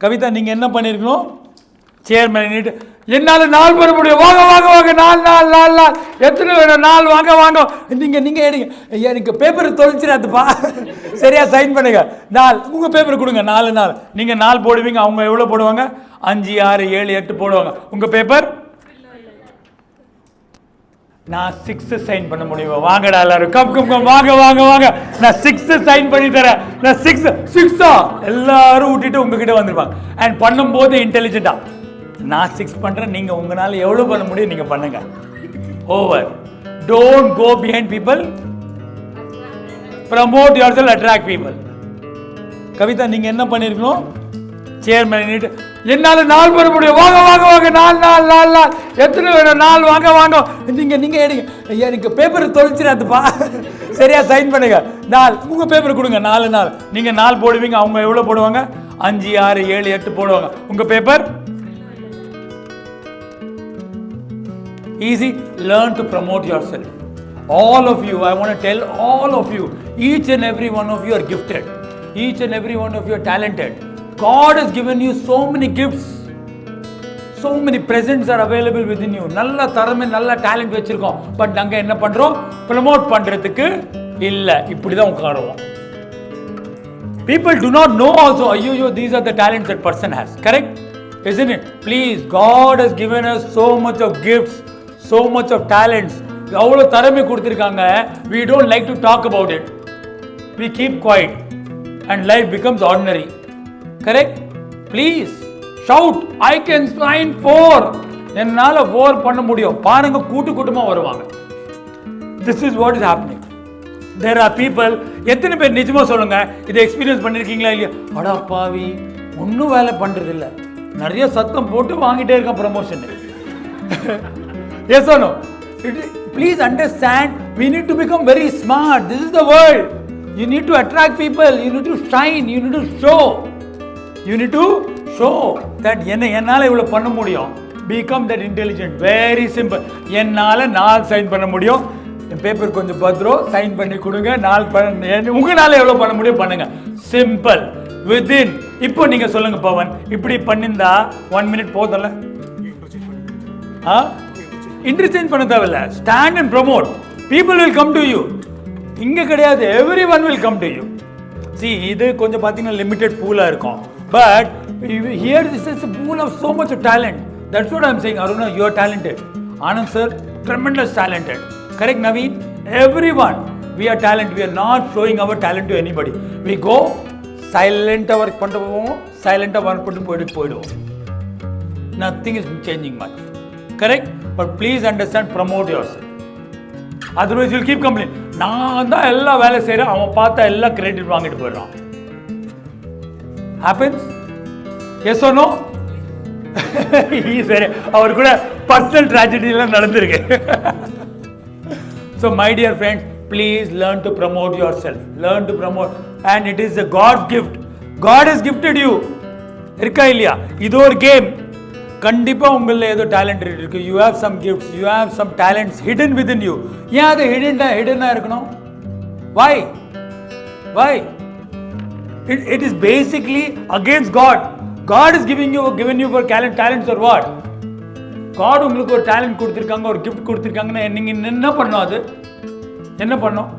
கவிதா நீங்கள் என்ன பண்ணியிருக்கணும்? சேர்மேன் நீட்டு என்னால் 4 பேர் முடியும், வாங்க வாங்க வாங்க, 4 எத்தனை வேணும்? 4 வாங்க வாங்க. நீங்கள் எடுங்க. எனக்கு பேப்பர் தொலைச்சிடாதுப்பா, சரியா சைன் பண்ணுங்க. 4 உங்கள் பேப்பர் கொடுங்க. 4 நீங்கள் 4 போடுவீங்க, அவங்க எவ்வளோ போடுவாங்க? 5 6 7 8 போடுவாங்க. உங்கள் பேப்பர் நான் 6 சைன் பண்ண முடியும். வாங்கடா எல்லாரும், கம் கம் கம், வாங்க வாங்க வாங்க, நான் 6 சைன் பண்ணி தரேன். நான் 6 எல்லாரும் விட்டுட்டு உங்ககிட்ட வந்துருப்பாங்க. அண்ட் பண்ணும்போது இன்டெலிஜென்ட்டா நான் 6 பண்றேன், நீங்க உங்களால எவ்வளவு பண்ண முடியும் நீங்க பண்ணுங்க. Over. Don't go behind people, promote yourself, attract people. Kavitha நீங்க என்ன பண்ணிருக்கணும்? சேர்மேன் நீட்டு என்னால் 4 பேர் முடியும், வாங்க வாங்க வாங்க, 4 எத்தனை வேணும்? 4 வாங்க வாங்க. நீங்கள் எடுங்க. எனக்கு பேப்பர் தொலைச்சிடாதுப்பா, சரியா சைன் பண்ணுங்க. 4 உங்கள் பேப்பர் கொடுங்க. 4 நீங்கள் 4 போடுவீங்க, அவங்க எவ்வளோ போடுவாங்க? 5 6 7 8 போடுவாங்க. உங்கள் paper easy. Learn to promote yourself. All of you, I want to tell all of you, each and every one of you are gifted. Each and every one of you are talented. God has given you so many gifts. So many presents are available within you. நல்ல திறமை, நல்ல talent வச்சிருக்கோம். But நாங்கள் என்ன பண்றோம்? Promote பண்றதுக்கு இல்ல, இப்படி தான் உட்காருவோம். People do not know also, ayyo, these are the talents that person has. Correct? Isn't it? Please, God has given us so much of gifts, so much of talents. அவ்வளோ திறமை கொடுத்துருக்காங்க. We don't like to talk about it. We keep quiet and life becomes ordinary. Correct? Please shout, I can sign 4. என்னால் 4 பண்ண முடியும். பாருங்க, கூட்டமாக வருவாங்க. This is what is happening. There are people, எத்தனை பேர் நிஜமா சொல்லுங்க, இதை எக்ஸ்பீரியன்ஸ் பண்ணிருக்கீங்களா இல்லையா? அடா பாவி, ஒன்றும் வேலை பண்றது இல்லை, நிறைய சத்தம் போட்டு வாங்கிட்டே இருக்கான் promotion. Yes or no? Please understand, we need to become very smart. This is the world. You need to attract people, you need to shine, you need to show. You need to show that என்னால் இவ்வளோ பண்ண முடியும். Become that intelligent. Very simple. என்னால் 4 sign பண்ண முடியும். என் paper கொஞ்சம் பத்திரம், sign பண்ணி கொடுங்க. 4 உங்களால் எவ்வளோ பண்ண முடியும் பண்ணுங்க. சிம்பிள். Within. இப்போ நீங்க சொல்லுங்க பவன், இப்படி பண்ணிருந்தா 1 minute போதல்ல? இன்டர்சேஞ்ச் பண்ண தேவையில்ல. Stand and promote. People will come to you. இங்க கிடையாது, every one will come to you. C, இது கொஞ்சம் பார்த்தீங்கன்னா லிமிடெட் பூலாக இருக்கும். But here this is a pool of so much of talent. That's what I'm saying. Aruna, you are talented. Anand sir, tremendous talented. Correct, Naveen? Everyone, we are talented. We are not showing our talent to anybody. We go சைலண்டாக work பண்ணிட்டு போவோம், சைலண்டாக work பண்ணிட்டு போயிடுவோம். Nothing is changing much. Correct? But please understand, promote your self. Otherwise will keep complaint. நான் தான் எல்லா வேலை செய்கிறேன், அவன் பார்த்தா எல்லாம் கிரெடிட் வாங்கிட்டு போயிடுறான். ஹேப்பன்ஸ்? Yes or no? சரி, அவர் கூட பர்சனல் ட்ராஜடிலாம் நடந்திருக்கு. So my dear friends, please learn to promote yourself. Learn to promote. And it is a God gift. God has gifted you. இருக்கா இல்லையா? இது ஒரு கேம். கண்டிப்பா உங்கள ஏதோ டேலண்ட் இருக்கு. You have some gifts. You have some talents hidden within you. ஏன் அது hidden-ஆ இருக்கணும்? Why? It is basically against God. God is given you for talents or what? God உங்களுக்கு ஒரு டேலண்ட் கொடுத்திருக்காங்க, ஒரு gift கொடுத்திருக்காங்கன்னா நீங்க என்ன பண்ணணும்? அது என்ன பண்ணோம்?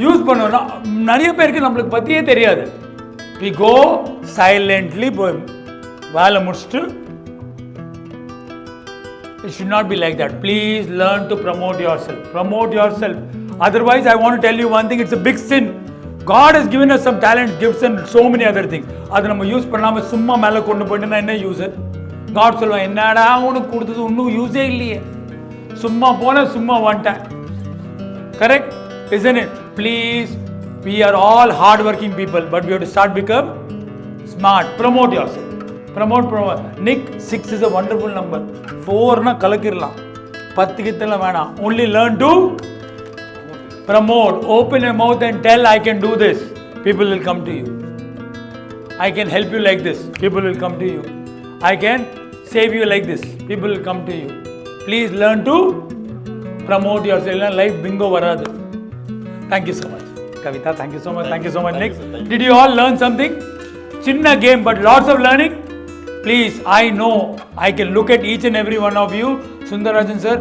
யூஸ் பண்ணோம். நிறைய பேருக்கு நம்மளுக்கு பற்றியே தெரியாது. we go silently, வேலை முடிச்சுட்டு. It should not be like that. Please learn to promote yourself. Promote yourself. Otherwise, I want to tell you one thing, it's a big sin. God has given us some talent, gifts and so many other things. அது நம்ம use பண்ணாம சும்மா மேலே கொண்டு போயிட்டுனா என்ன use? God சொல்லுவான், என்னடா உனக்கு கொடுத்தது ஒன்றும் யூஸே இல்லையே, சும்மா போன சும்மா வந்துட்டேன். Correct? Isn't it? Please, we are all hard-working people, but we have to start become smart. Promote yourself. Promote. Nick, 6 is a wonderful number. 4 na kalakirla. 10 kittala vena. Only learn to promote. Open your mouth and tell, I can do this. People will come to you. I can help you like this. People will come to you. I can save you like this. People will come to you. Please learn to promote yourself. Life bingo varadu. Thank you so much. Kavita, thank you so much. Thank you so much, Nick. Did you all learn something? Chinna game, but lots of learning. Please, I know, I can look at each and every one of you. Sundarajan sir,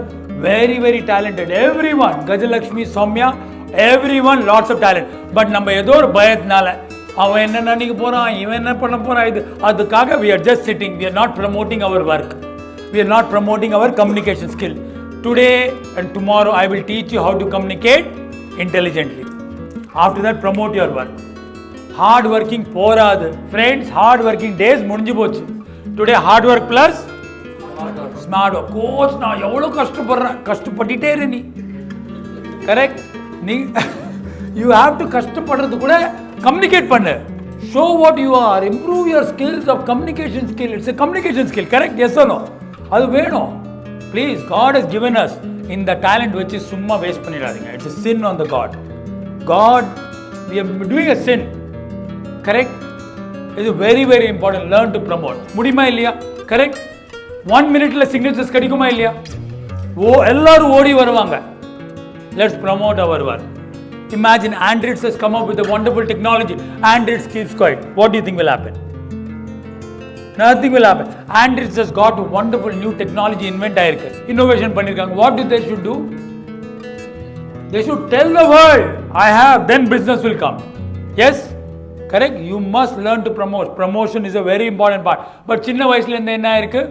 very, very talented. Everyone, Gajalakshmi, Soumya, everyone, lots of talent. But நம்ம ஏதோ ஒரு பயத்தினால அவன் என்ன நினைக்க போறான், இவன் என்ன பண்ண போறான், இது அதுக்காக we are just sitting. We are not promoting our work. We are not promoting our communication skill. Today and tomorrow I will teach you how to communicate intelligently. After that, promote your work. Hard working போராது. Friends, hard working days முடிஞ்சு போச்சு. Today hard work plus smart work. Coach, நான் எவ்வளோ கஷ்டப்படுறேன், கஷ்டப்பட்டுட்டே இரு நீ. Correct? நீ you have to கஷ்டப்படுறது கூட communicate பண்ணு. Show what you are. Improve your skills of communication skill. It's a communication skill. Correct? Yes or no? அது வேணும். Please, God has given us in the talent which is சும்மா waste பண்ணிடாதீங்க. It's a sin on the God. God, we are doing a sin. Correct? It's very, very important. Learn to promote. முடியுமா இல்லையா? Correct? 1 minuteல signatures கிடைக்குமா இல்லையா? எல்லாரும் ஓடி வருவாங்க. Let's promote our work. Imagine Android has come up with a wonderful technology. Android keeps quiet. What do you think will happen? Nothing will happen. Android has got a wonderful new technology invent ஆயிருக்கு. Innovation பண்ணிருக்காங்க. What do they should do? They should tell the world, I have, then business will come. Yes? Correct? You must learn to promote. Promotion is a very important part. But சின்ன வயசுல இருந்து என்ன ஆயிருக்கு?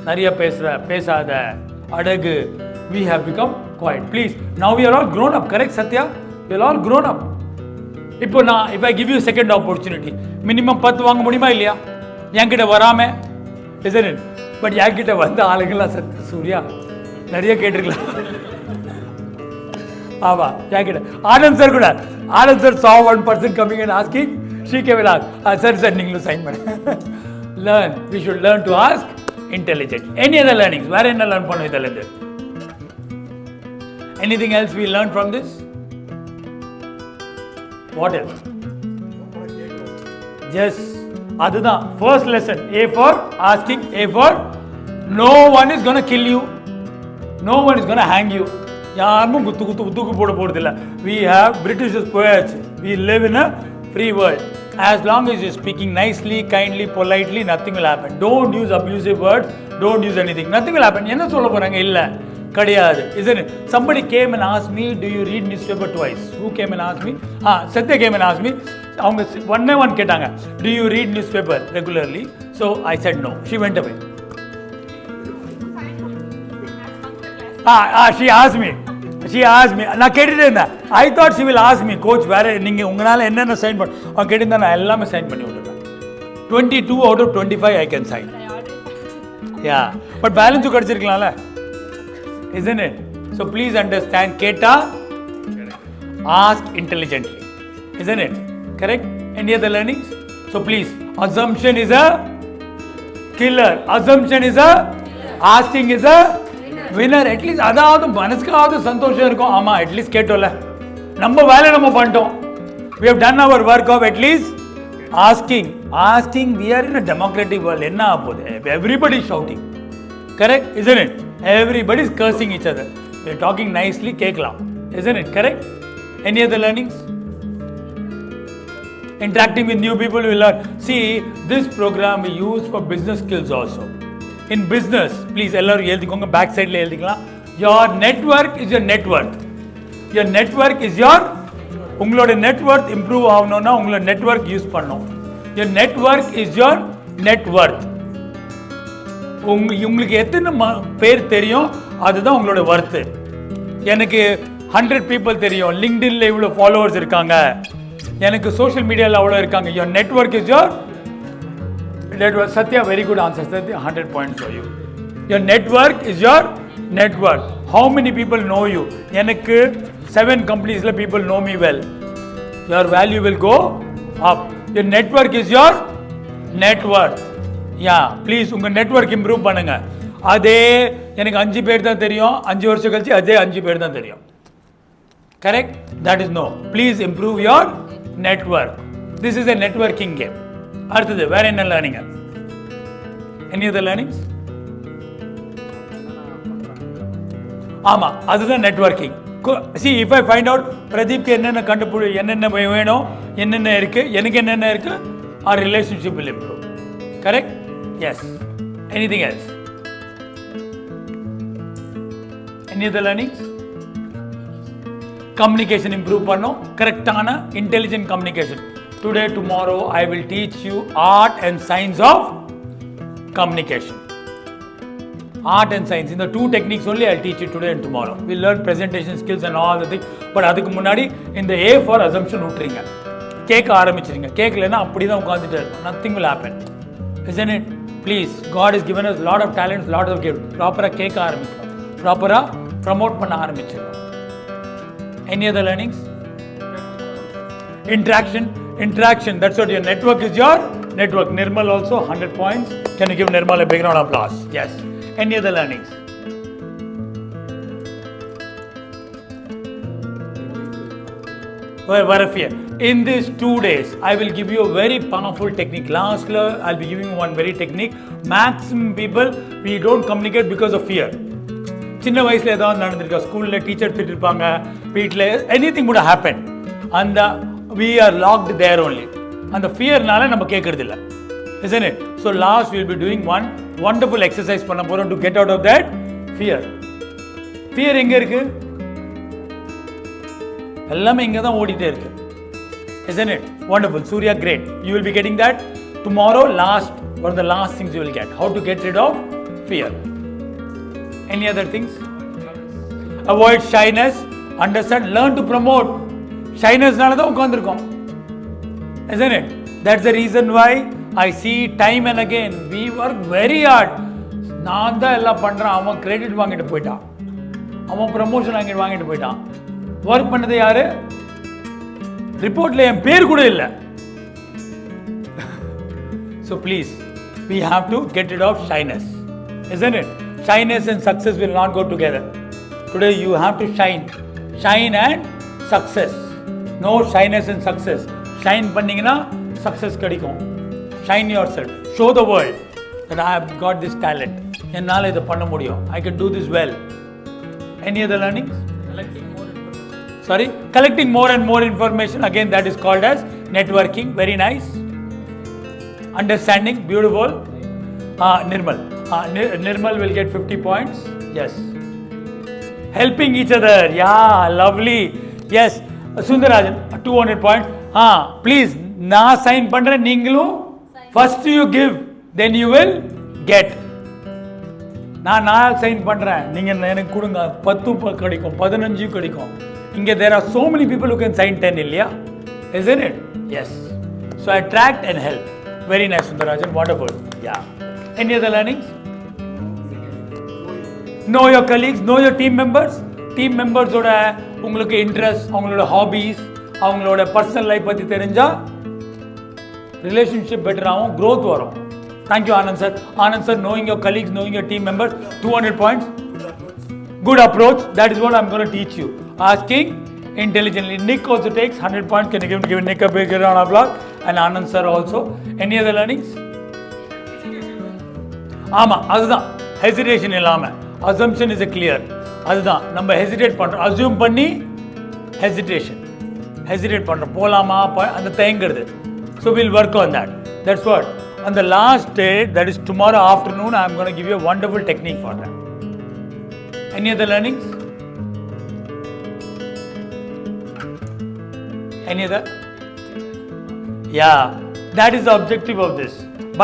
நிறைய பேசாத, அடகு. We have become quiet. Please. Now we are all grown up. Correct, Satya? We are all grown up. இப்போ நான், if I give you second opportunity, minimum 10 வாங்க முடியுமா இல்லையா? என்கிட்ட வராம, isn't it? But என்கிட்ட வந்த ஆளுங்களாம் சூர்யா நிறைய கேட்டிருக்கலாம். ஆமா, என்கிட்ட ஆனந்த் சார் கூட, Anand sir saw one person coming and asking, she came and asked, sir நீங்களும் சைன் பண்ண. Learn. We should learn to ask intelligent. Any other learnings? வேற என்ன லேர்ன் பண்ணோம் இதுல இருந்து? Anything else we learned from this? What else? Yes, அதுதான் first lesson. A for asking, A for no one is going to kill you, no one is going to hang you. யாரும் குத்து போட போறதில்ல. We have Britishers poets. We live in a free world. As long as you're speaking nicely, kindly, politely, nothing will happen. Don't use abusive words. Don't use anything. Nothing will happen. என்ன சொல்ல போறாங்க? இல்ல கிடையாது. Isn't it? Somebody came and asked me, do you read newspaper twice? Who came and asked me? Satya came and asked me. அவங்க one கேட்டாங்க, do you read newspaper regularly? So I said no. She went away. She asked me. நான் கேட்டுட்டே இருந்தேன். I thought she will ask me, coach வேற நீங்க உங்களால என்னென்ன sign பண்ண, அவங்க கேட்டிருந்தா நான் எல்லாமே சைன் பண்ணி விட்டுருவேன். 22 out of 25 I can sign. Yeah, but balance கிடைச்சிருக்கலாம்ல. Isn't it? So please understand, Keta, ask intelligently. Isn't it? Correct? Any other learnings? So please, assumption is a killer. Assumption is a asking is a winner. At least அதாவது மனசுக்காவது சந்தோஷம் இருக்கும். ஆமா, at least கேட்டோம்ல, நம்ம வேலை நம்ம பண்ணிட்டோம். We have done our work of at least asking. We are in a democratic world. என்ன ஆகுது? Everybody is shouting. Correct? Isn't it? Everybody is cursing each other. We are talking nicely, கேட்கலாம். Isn't it? Correct? Any other learnings? Interacting with new people we learn. See, this program we use for business skills also. In business, please எல்லாரும் எழுதிக்கோங்க, back சைடில் எழுதிக்கலாம். Your network is your net worth. Your network is your, உங்களோட net worth improve ஆகணும்னா உங்களோட network use பண்ணணும். Your network is your net worth. உங்களுக்கு எத்தனை பேர் தெரியும் அதுதான் உங்களோட வர்த்து. எனக்கு 100 people தெரியும், லிங்க்டின்ல இவ்வளோ ஃபாலோவர்ஸ் இருக்காங்க, எனக்கு சோஷியல் மீடியாவில் அவ்வளோ இருக்காங்க. Your network is your network. Satya, very good answer. Satya, 100 points for you. Your network is your net worth. How many people know you? எனக்கு 7 companiesல people know me well. Your value will go up. Your network is your net worth. Yeah, please உங்க network improve பண்ணுங்க. அதே எனக்கு 5 பேர் தான் தெரியும், 5 வருஷம் கழிச்சு அதே 5 பேர் தான் தெரியும். Correct? That is no. Please improve your network. This is a networking game. அடுத்தது வேற என்ன லேர்னிங்? Any other learnings? ஆமா, அதுதான் networking. See, if I find out பிரதீப்க்கு என்னென்ன வேணும், என்னென்ன இருக்கு, எனக்கு என்னென்ன இருக்கு, our relationship will improve. Correct? Yes. Anything else? Any other learnings? Communication improve pannom. Correctana, intelligent communication. Today, tomorrow, I will teach you art and science of communication. Art and science. In the two techniques only, I'll teach you today and tomorrow. We'll learn presentation skills and all the things. But adukku munadi, in the A for assumption utringa. Cake ஆரம்பிச்சிருங்க. கேக்கலனா அப்படியே தான் உட்கார்ந்துட்டே இருக்கும். Nothing will happen. Isn't it? Please, God has given us lot of talents, lot of gifts. Proper கேக்க ஆரம்பிக்கணும். Proper promote பண்ண ஆரம்பிச்சிடணும். Any other learnings? Interaction. That's what your network is. Your network. Nirmal also 100 points. Can you give Nirmal a big round of applause? Yes. Any other learnings? Fear. In these 2 days, I will give you a very powerful technique. Last year, I'll be giving you one very technique. Maximum people, we don't communicate because of fear. சின்ன வயசுல ஏதாவது நடந்திருக்கா, ஸ்கூல்ல teacher திட்டிருப்பாங்க, வீட்டில் anything would happen. அந்த we are locked there only. அந்த ஃபியர்னால நம்ம கேட்கறது இல்லை. Isn't it? So last we will be doing one wonderful exercise பண்ண போறோம் to get out of that fear. Fear எங்க இருக்கு? எல்லாமே இங்க தான் ஓடிட்டே இருக்கு. Isn't it? Wonderful. Surya, great. You will be getting that tomorrow. One of the last things you will get. How to get rid of fear. Any other things? Avoid shyness. Understand. Learn to promote. Shyness நால தான் உட்கார்ந்திருக்கோம். Isn't it? That's the reason why I see time and again we work very hard. நான் தான் எல்லாம் பண்றேன், அவன் credit வாங்கிட்டு போயிட்டான், அவன் ப்ரமோஷன் வாங்கிட்டு போயிட்டான். ஒர்க் பண்ணது யாரு? ரிப்போர்ட்ல என் பேர் கூட இல்லை. So please, we have to get rid of shyness. Isn't it? Shyness and success will not go together. Today you have to shine. Shine and success. No shyness and success. Shine பண்ணீங்கன்னா success கிடைக்கும். Shine yourself. Show the world that I have got this talent. என்னால் இதை பண்ண முடியும். I can do this well. Any other learnings? Collecting more and more information. Again, that is called as networking. Very nice. Understanding. Beautiful. Nirmal will get 50 points. Yes. Helping each other. Yeah, lovely. Yes. Sundarajan, 200 points. Please, நான் sign பண்றேன், நீங்களும் first you give, then you will get. நான் sign பண்றேன், நீங்க எனக்கு கொடுங்க, 10 கிடைக்கும், 15 கிடைக்கும். இங்க there are so many people who can sign 10 இல்லையா? Isn't it? Yes. So attract and help. Very nice, Sundarajan. Wonderful. Yeah. Any other learnings? Know your colleagues, know your team members. Team members ஓட உங்களுக்கு interest, அவங்களோட hobbies, அவங்களோட personal life பற்றி தெரிஞ்சா relationship better ஆகும், growth வரும். Thank you, Anand sir. Anand sir, knowing your colleagues, knowing your team members, 200 points. Good approach. That is what I'm going to teach you. Asking intelligently. Nick also takes 100 points. Can you give Nick a big round of applause? And Anand sir also. Any other learnings? ஆமாம், அதுதான் hesitation இல்லாமல். Assumption is clear. அதுதான் நம்ம hesitate பண்ணுறோம், assume பண்ணி hesitate பண்ணுறோம், போகலாமா அந்த தயங்கிறது. So will work on that. That's what. On the last day, that is tomorrow afternoon, I am going to give you a wonderful technique for that. Any other learnings? Any other? Yeah, that is the objective of this.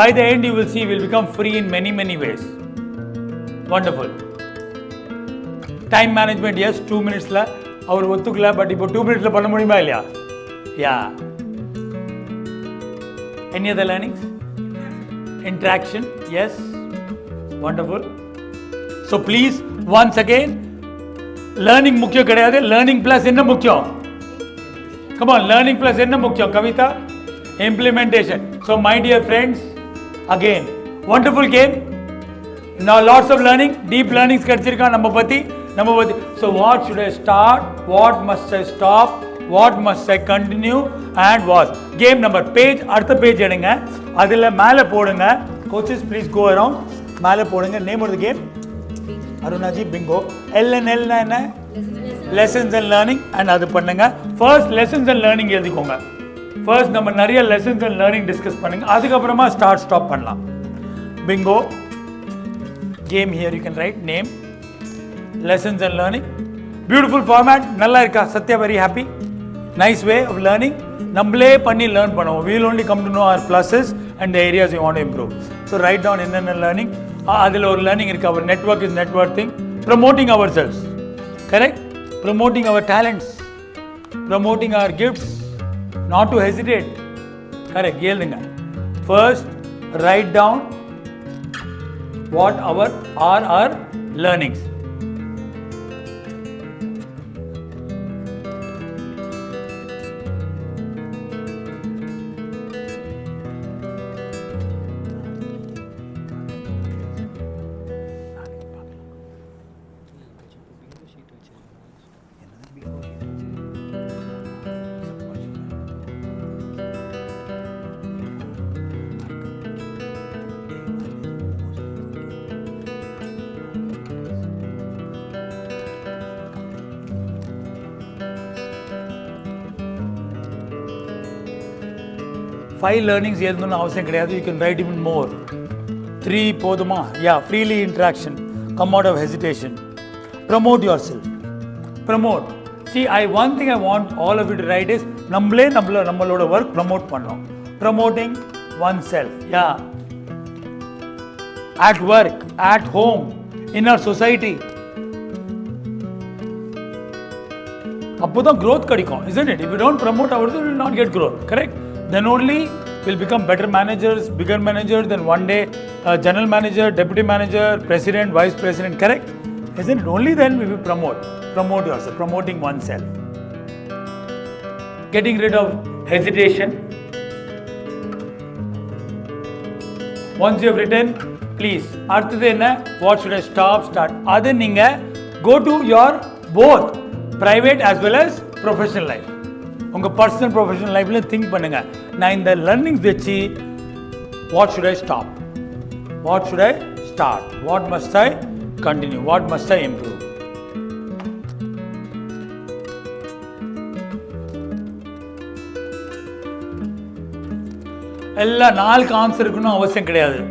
By the end, you will see, we will become free in many, many ways. Wonderful. Time management, yes, 2 minutes la. அவர் ஒத்துக்கல, but இப்போ 2 minutes பண்ண முடியுமா இல்லையா? Yeah. Any other learnings? Interaction, yes. Wonderful. So please, once again, learning முக்கியம் கிடையாது. Learning plus என்ன முக்கியம்? Come on, learning plus என்ன முக்கியம்? Kavita? Implementation. So my dear friends, again, wonderful game. Now lots of learning, deep learnings கிடைச்சிருக்கா நம்ம பத்தி. So what should I start? What must I stop? What must I continue? And what? Game number. Page, அடுத்த page எடுங்க. அதில் மேலே போடுங்க. Coaches, please go around. மேலே போடுங்க. Name of the game? அருணாஜி, bingo. LNL என்ன? Lessons and learning. And அது பண்ணுங்க. First lessons and learning எழுதிக்கோங்க. First நம்ம நிறைய lessons and learning discuss பண்ணுங்க. அதுக்கப்புறமா start stop பண்ணலாம். Bingo. Game here you can write name. Lessons and learning. Beautiful format. Nalla irka. Satya very happy. Nice way of learning. Namble panni learn pano. We will only come to know our pluses and the areas we want to improve. So write down in learning. Adil or learning irka. Our network is networking. Promoting ourselves. Correct? Promoting our talents. Promoting our gifts. Not to hesitate. Correct. First, write down what are our learnings. Five learnings எழுதணும்னு அவசியம் கிடையாது. You can write even more. 3 போதுமா? Yeah, freely interaction. Come out of hesitation. Promote yourself. Promote. See, one thing I want all of you to write is நம்மளோட work promote பண்ணோம். Promoting oneself. Yeah. At work, at home, in our society. அப்போதான் growth கிடைக்கும், isn't it? If we don't promote ourselves, we will not get growth. Correct? Then only we'll become better managers, bigger managers, then one day general manager, deputy manager, president, vice president. Correct? Isn't it? Only then we will promote yourself, promoting oneself. Getting rid of hesitation. Once you have written, please, அடுத்தது என்ன? What should I start? அது நீங்க go to your both private as well as professional life. உங்கள் personal professional லைஃப்பில் think பண்ணுங்கள். நான் இந்த லர்னிங்ஸ் வச்சு what should I stop, what should I start, what must I continue, what must I improve. எல்லா 4 answer இருக்கணும் அவசியம் கிடையாது.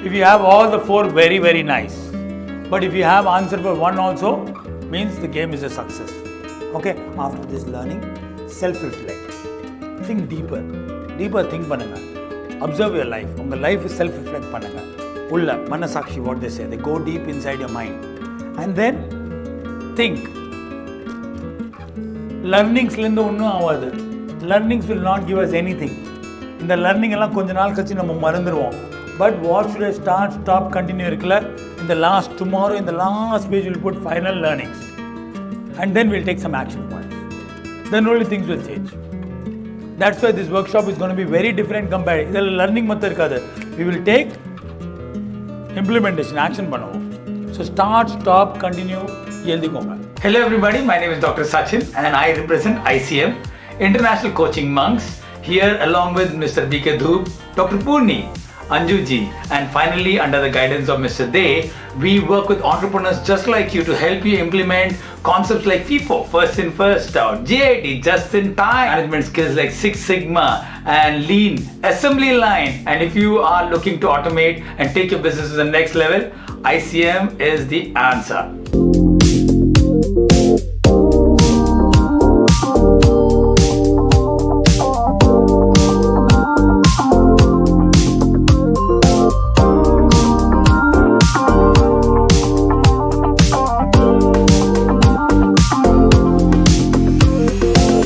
If you have all the 4, very very nice. But if you have answer for 1 also, means the game is a success. Okay, after this learning, self-reflect. Think deeper think பண்ணுங்க. Observe your life. உங்கள் life self-reflect பண்ணுங்க. உள்ள மனசாட்சி, what they say, they go deep inside your mind. And then think. Learningsலேருந்து ஒன்றும் ஆகாது. Learnings will not give us anything. இந்த learning எல்லாம் கொஞ்ச நாள் கழிச்சு நம்ம மறந்துடுவோம். But what should I start, stop, continue இருக்குல்ல, in the last tomorrow, in the last page we'll put final learnings. And then we'll take some action points. Then only things will change. That's why this workshop is going to be very different compared. Idhula learning matha irukadu. We will take implementation, action பண்ணுவோம். So start, stop, continue, எழுதிக்கோங்க. Hello everybody, my name is Dr. Sachin and I represent ICM, International Coaching Monks, here along with Mr. DK Dhoop, Dr. Purni, Anju ji, and finally under the guidance of Mr. Dey, we work with entrepreneurs just like you to help you implement concepts like FIFO, first in first out, JIT, just in time, management skills like Six Sigma and Lean, assembly line. And if you are looking to automate and take your business to the next level, ICM is the answer.